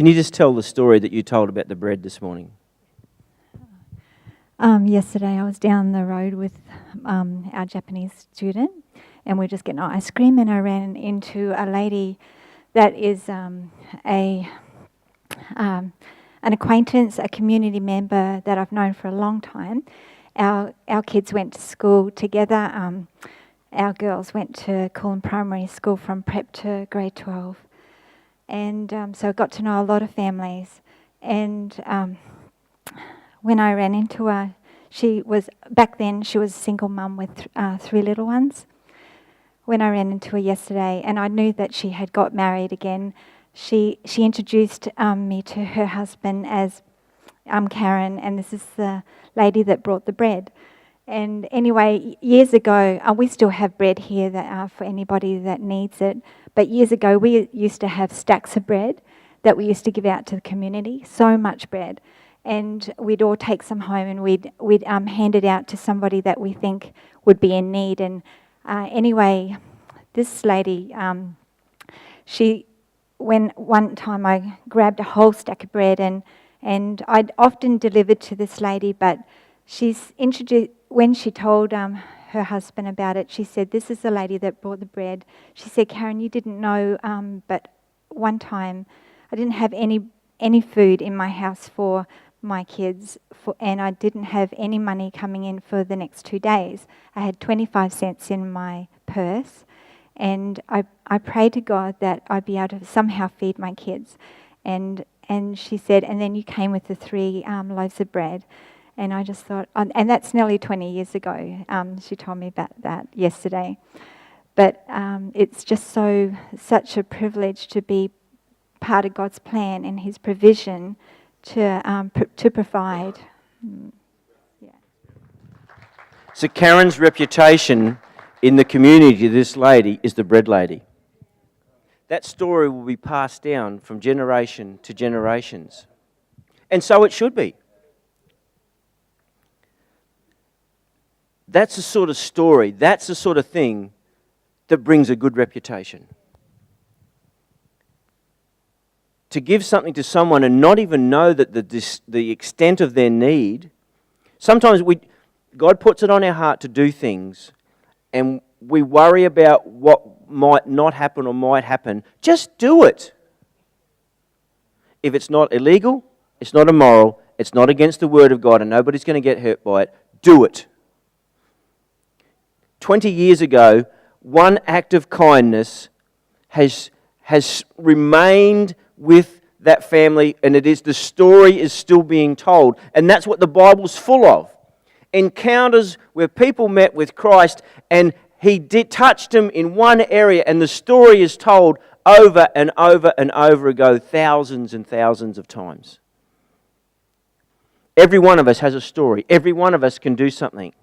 Can you just tell the story that you told about the bread this morning? Yesterday I was down the road with our Japanese student, and we were just getting ice cream, and I ran into a lady that is an acquaintance, a community member that I've known for a long time. Our kids went to school together. Our girls went to Coolum Primary School from prep to grade 12. And so I got to know a lot of families. And when I ran into her, back then she was a single mum with 3 little ones. When I ran into her yesterday, and I knew that she had got married again, she introduced me to her husband as Karen, and this is the lady that brought the bread. And anyway, years ago, we still have bread here that for anybody that needs it. But years ago, we used to have stacks of bread that we used to give out to the community. So much bread, and we'd all take some home and we'd hand it out to somebody that we think would be in need. And anyway, this lady, when one time I grabbed a whole stack of bread, and I'd often delivered to this lady, but she's introduced. When she told her husband about it, she said, "This is the lady that brought the bread." She said, "Karen, you didn't know, but one time I didn't have any food in my house for my kids, and I didn't have any money coming in for the next 2 days. I had 25 cents in my purse, and I prayed to God that I'd be able to somehow feed my kids." And she said, "And then you came with the 3 loaves of bread." And I just thought, and that's nearly 20 years ago. She told me about that yesterday. But it's just such a privilege to be part of God's plan and His provision to provide. Yeah. So Karen's reputation in the community, this lady, is the bread lady. That story will be passed down from generation to generations. And so it should be. That's the sort of story, that's the sort of thing that brings a good reputation. To give something to someone and not even know that the extent of their need. Sometimes God puts it on our heart to do things, and we worry about what might not happen or might happen. Just do it. If it's not illegal, it's not immoral, it's not against the Word of God, and nobody's going to get hurt by it, do it. 20 years ago, one act of kindness has remained with that family, and the story is still being told. And that's what the Bible's full of. Encounters where people met with Christ and He touched them in one area, and the story is told over and over and over ago, thousands and thousands of times. Every one of us has a story. Every one of us can do something.